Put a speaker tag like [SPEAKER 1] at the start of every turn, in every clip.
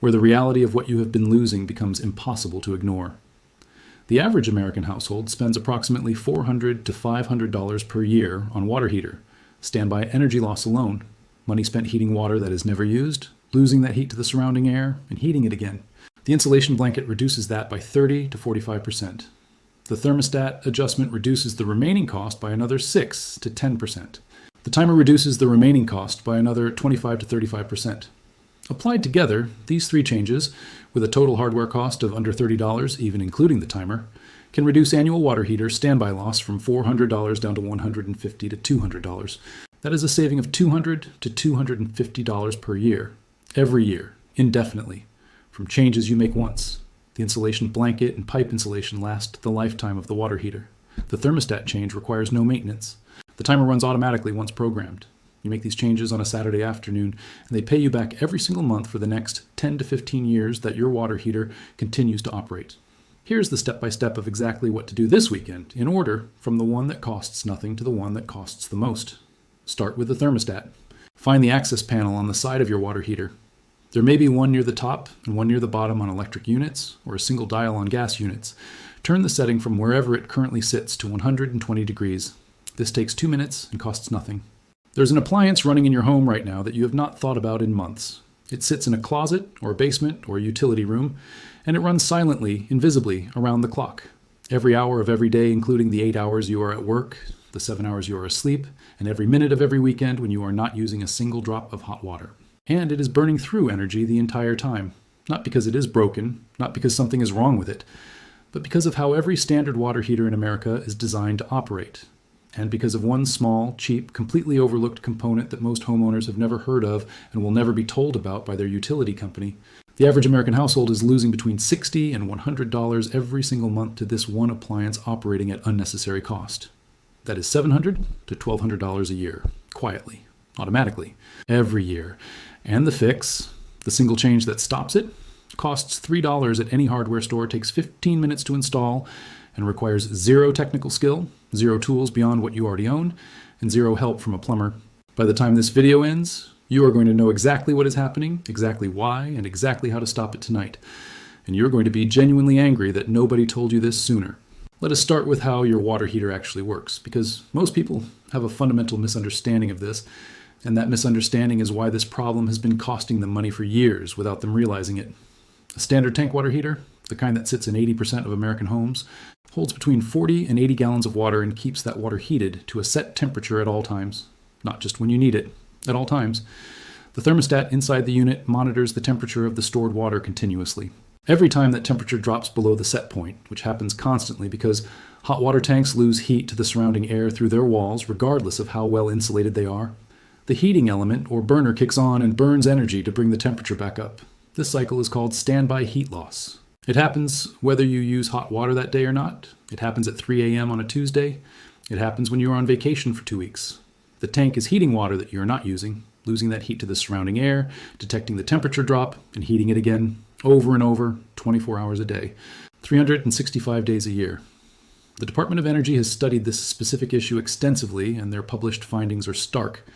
[SPEAKER 1] where the reality of what you have been losing becomes impossible to ignore. The average American household spends approximately $400 to $500 per year on water heater, standby energy loss alone, money spent heating water that is never used, losing that heat to the surrounding air, and heating it again. The insulation blanket reduces that by 30 to 45%. The thermostat adjustment reduces the remaining cost by another 6 to 10%. The timer reduces the remaining cost by another 25 to 35%. Applied together, these three changes, with a total hardware cost of under $30, even including the timer, can reduce annual water heater standby loss from $400 down to $150 to $200. That is a saving of $200 to $250 per year, every year, indefinitely, from changes you make once. The insulation blanket and pipe insulation last the lifetime of the water heater. The thermostat change requires no maintenance. The timer runs automatically once programmed. You make these changes on a Saturday afternoon, and they pay you back every single month for the next 10 to 15 years that your water heater continues to operate. Here's the step-by-step of exactly what to do this weekend, in order from the one that costs nothing to the one that costs the most. Start with the thermostat. Find the access panel on the side of your water heater. There may be one near the top and one near the bottom on electric units, or a single dial on gas units. Turn the setting from wherever it currently sits to 120 degrees. This takes 2 minutes and costs nothing. There's an appliance running in your home right now that you have not thought about in months. It sits in a closet or a basement or a utility room, and it runs silently, invisibly, around the clock. Every hour of every day, including the 8 hours you are at work, the 7 hours you are asleep, and every minute of every weekend when you are not using a single drop of hot water. And it is burning through energy the entire time. Not because it is broken, not because something is wrong with it, but because of how every standard water heater in America is designed to operate. And because of one small, cheap, completely overlooked component that most homeowners have never heard of and will never be told about by their utility company, the average American household is losing between $60 and $100 every single month to this one appliance operating at unnecessary cost. That is $700 to $1,200 a year, quietly, automatically, every year. And the fix, the single change that stops it, costs $3 at any hardware store, takes 15 minutes to install, and requires zero technical skill, zero tools beyond what you already own, and zero help from a plumber. By the time this video ends, you are going to know exactly what is happening, exactly why, and exactly how to stop it tonight. And you're going to be genuinely angry that nobody told you this sooner. Let us start with how your water heater actually works, because most people have a fundamental misunderstanding of this, and that misunderstanding is why this problem has been costing them money for years without them realizing it. A standard tank water heater, the kind that sits in 80% of American homes, holds between 40 and 80 gallons of water and keeps that water heated to a set temperature at all times. Not just when you need it, at all times. The thermostat inside the unit monitors the temperature of the stored water continuously. Every time that temperature drops below the set point, which happens constantly because hot water tanks lose heat to the surrounding air through their walls regardless of how well insulated they are, the heating element or burner kicks on and burns energy to bring the temperature back up. This cycle is called standby heat loss. It happens whether you use hot water that day or not. It happens at 3 a.m. on a Tuesday. It happens when you are on vacation for 2 weeks. The tank is heating water that you are not using, losing that heat to the surrounding air, detecting the temperature drop, and heating it again, over and over, 24 hours a day, 365 days a year. The Department of Energy has studied this specific issue extensively, and their published findings are stark.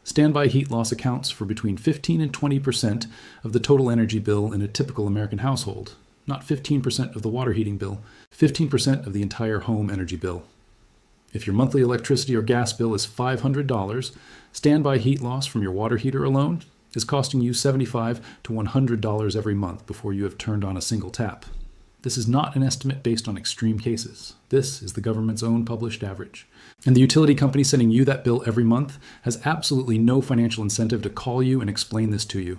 [SPEAKER 1] Standby heat loss accounts for between 15 and 20% of the total energy bill in a typical American household. Not 15% of the water heating bill, 15% of the entire home energy bill. If your monthly electricity or gas bill is $500, standby heat loss from your water heater alone is costing you $75 to $100 every month before you have turned on a single tap. This is not an estimate based on extreme cases. This is the government's own published average. And the utility company sending you that bill every month has absolutely no financial incentive to call you and explain this to you.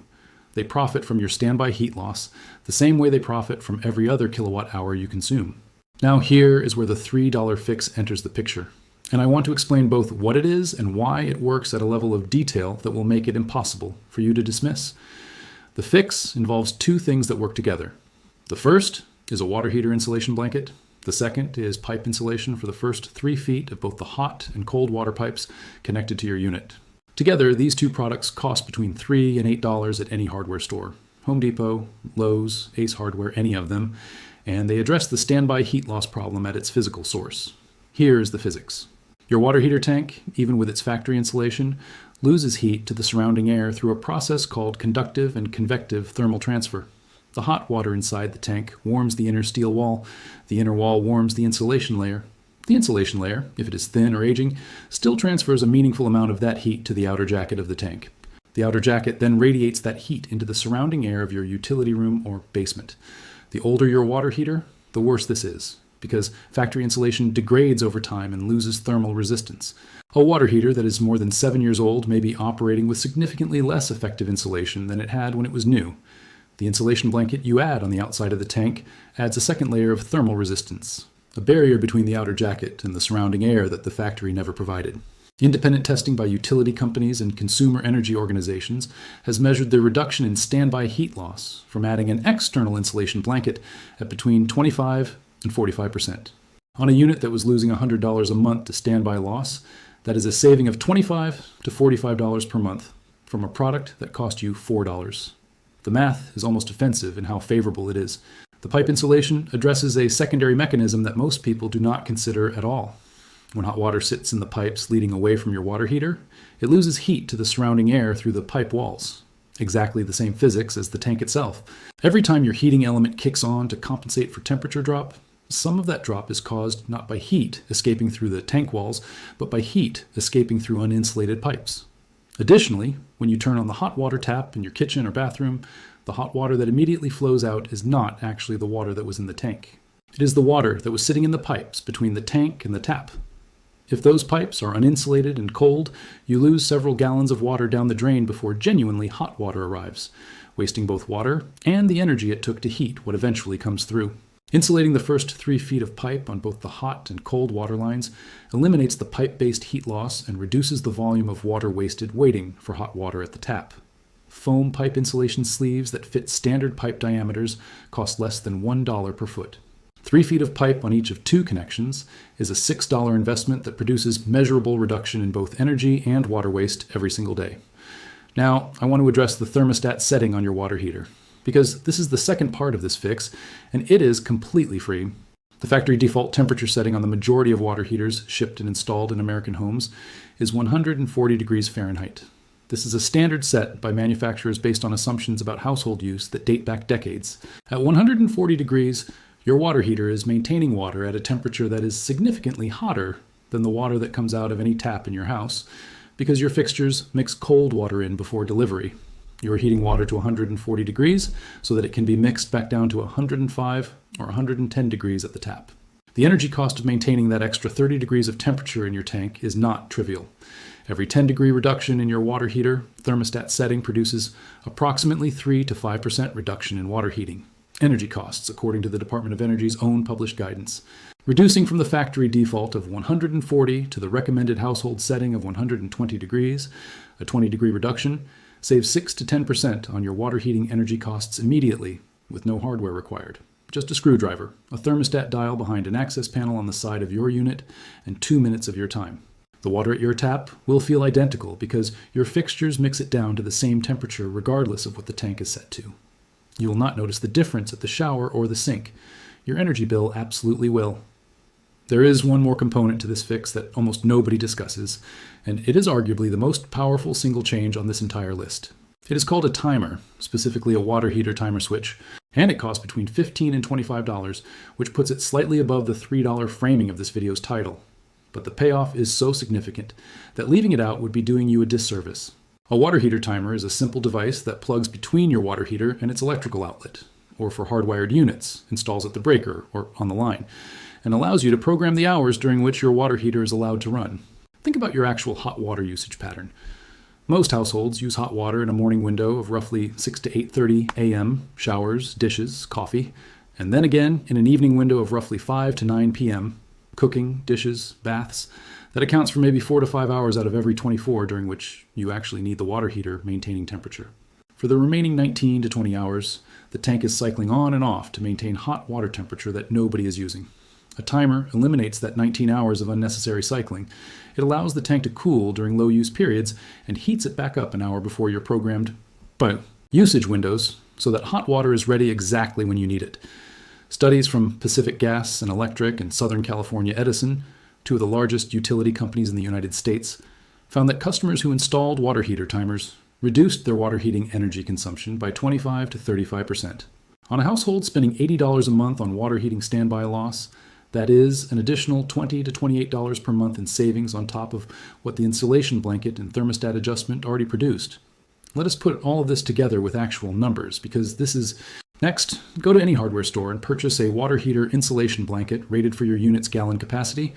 [SPEAKER 1] They profit from your standby heat loss the same way they profit from every other kilowatt hour you consume. Now here is where the $3 fix enters the picture. And I want to explain both what it is and why it works at a level of detail that will make it impossible for you to dismiss. The fix involves two things that work together. The first is a water heater insulation blanket. The second is pipe insulation for the first 3 feet of both the hot and cold water pipes connected to your unit. Together, these two products cost between $3 and $8 at any hardware store. Home Depot, Lowe's, Ace Hardware, any of them. And they address the standby heat loss problem at its physical source. Here is the physics. Your water heater tank, even with its factory insulation, loses heat to the surrounding air through a process called conductive and convective thermal transfer. The hot water inside the tank warms the inner steel wall. The inner wall warms the insulation layer. The insulation layer, if it is thin or aging, still transfers a meaningful amount of that heat to the outer jacket of the tank. The outer jacket then radiates that heat into the surrounding air of your utility room or basement. The older your water heater, the worse this is, because factory insulation degrades over time and loses thermal resistance. A water heater that is more than 7 years old may be operating with significantly less effective insulation than it had when it was new. The insulation blanket you add on the outside of the tank adds a second layer of thermal resistance, a barrier between the outer jacket and the surrounding air that the factory never provided. Independent testing by utility companies and consumer energy organizations has measured the reduction in standby heat loss from adding an external insulation blanket at between 25 and 45%. On a unit that was losing $100 a month to standby loss, that is a saving of $25 to $45 per month from a product that cost you $4. The math is almost offensive in how favorable it is. The pipe insulation addresses a secondary mechanism that most people do not consider at all. When hot water sits in the pipes leading away from your water heater, it loses heat to the surrounding air through the pipe walls. Exactly the same physics as the tank itself. Every time your heating element kicks on to compensate for temperature drop, some of that drop is caused not by heat escaping through the tank walls, but by heat escaping through uninsulated pipes. Additionally, when you turn on the hot water tap in your kitchen or bathroom, the hot water that immediately flows out is not actually the water that was in the tank. It is the water that was sitting in the pipes between the tank and the tap. If those pipes are uninsulated and cold, you lose several gallons of water down the drain before genuinely hot water arrives, wasting both water and the energy it took to heat what eventually comes through. Insulating the first 3 feet of pipe on both the hot and cold water lines eliminates the pipe-based heat loss and reduces the volume of water wasted waiting for hot water at the tap. Foam pipe insulation sleeves that fit standard pipe diameters cost less than $1 per foot. 3 feet of pipe on each of 2 connections is a $6 investment that produces measurable reduction in both energy and water waste every single day. Now, I want to address the thermostat setting on your water heater, because this is the second part of this fix, and it is completely free. The factory default temperature setting on the majority of water heaters shipped and installed in American homes is 140 degrees Fahrenheit. This is a standard set by manufacturers based on assumptions about household use that date back decades. At 140 degrees, your water heater is maintaining water at a temperature that is significantly hotter than the water that comes out of any tap in your house, because your fixtures mix cold water in before delivery. You are heating water to 140 degrees so that it can be mixed back down to 105 or 110 degrees at the tap. The energy cost of maintaining that extra 30 degrees of temperature in your tank is not trivial. Every 10-degree reduction in your water heater thermostat setting produces approximately 3 to 5% reduction in water heating energy costs, according to the Department of Energy's own published guidance. Reducing from the factory default of 140 to the recommended household setting of 120 degrees, a 20-degree reduction, saves 6 to 10% on your water heating energy costs immediately, with no hardware required. Just a screwdriver, a thermostat dial behind an access panel on the side of your unit, and 2 minutes of your time. The water at your tap will feel identical because your fixtures mix it down to the same temperature regardless of what the tank is set to. You will not notice the difference at the shower or the sink. Your energy bill absolutely will. There is one more component to this fix that almost nobody discusses, and it is arguably the most powerful single change on this entire list. It is called a timer, specifically a water heater timer switch, and it costs between $15 and $25, which puts it slightly above the $3 framing of this video's title. But the payoff is so significant that leaving it out would be doing you a disservice. A water heater timer is a simple device that plugs between your water heater and its electrical outlet, or for hardwired units, installs at the breaker or on the line, and allows you to program the hours during which your water heater is allowed to run. Think about your actual hot water usage pattern. Most households use hot water in a morning window of roughly 6 to 8:30 a.m., showers, dishes, coffee, and then again in an evening window of roughly 5 to 9 p.m., cooking, dishes, baths. That accounts for maybe 4 to 5 hours out of every 24 during which you actually need the water heater maintaining temperature. For the remaining 19 to 20 hours, the tank is cycling on and off to maintain hot water temperature that nobody is using. A timer eliminates that 19 hours of unnecessary cycling. It allows the tank to cool during low-use periods and heats it back up an hour before your programmed usage windows so that hot water is ready exactly when you need it. Studies from Pacific Gas and Electric and Southern California Edison, two of the largest utility companies in the United States, found that customers who installed water heater timers reduced their water heating energy consumption by 25 to 35%. On a household spending $80 a month on water heating standby loss, that is an additional $20 to $28 per month in savings on top of what the insulation blanket and thermostat adjustment already produced. Let us put all of this together with actual numbers, because this is... Next, go to any hardware store and purchase a water heater insulation blanket rated for your unit's gallon capacity.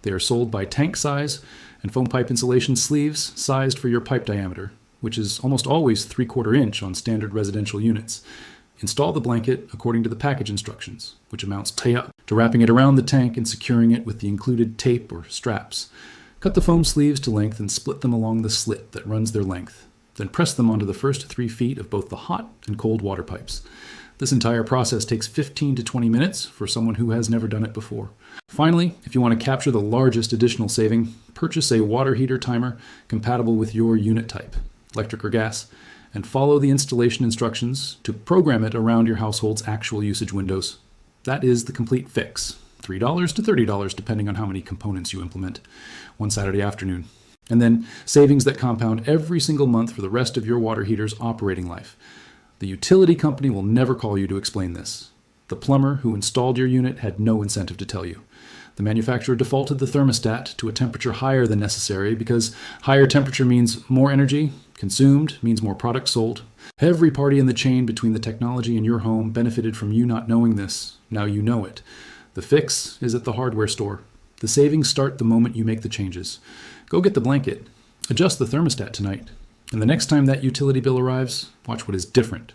[SPEAKER 1] They are sold by tank size and foam pipe insulation sleeves sized for your pipe diameter, which is almost always 3/4 inch on standard residential units. Install the blanket according to the package instructions, which amounts to wrapping it around the tank and securing it with the included tape or straps. Cut the foam sleeves to length and split them along the slit that runs their length. Then press them onto the first 3 feet of both the hot and cold water pipes. This entire process takes 15 to 20 minutes for someone who has never done it before. Finally, if you want to capture the largest additional saving, purchase a water heater timer compatible with your unit type, electric or gas, and follow the installation instructions to program it around your household's actual usage windows. That is the complete fix. $3 to $30 depending on how many components you implement, one Saturday afternoon. And then savings that compound every single month for the rest of your water heater's operating life. The utility company will never call you to explain this. The plumber who installed your unit had no incentive to tell you. The manufacturer defaulted the thermostat to a temperature higher than necessary because higher temperature means more energy consumed, means more product sold. Every party in the chain between the technology and your home benefited from you not knowing this. Now you know it. The fix is at the hardware store. The savings start the moment you make the changes. Go get the blanket. Adjust the thermostat tonight. And the next time that utility bill arrives, watch what is different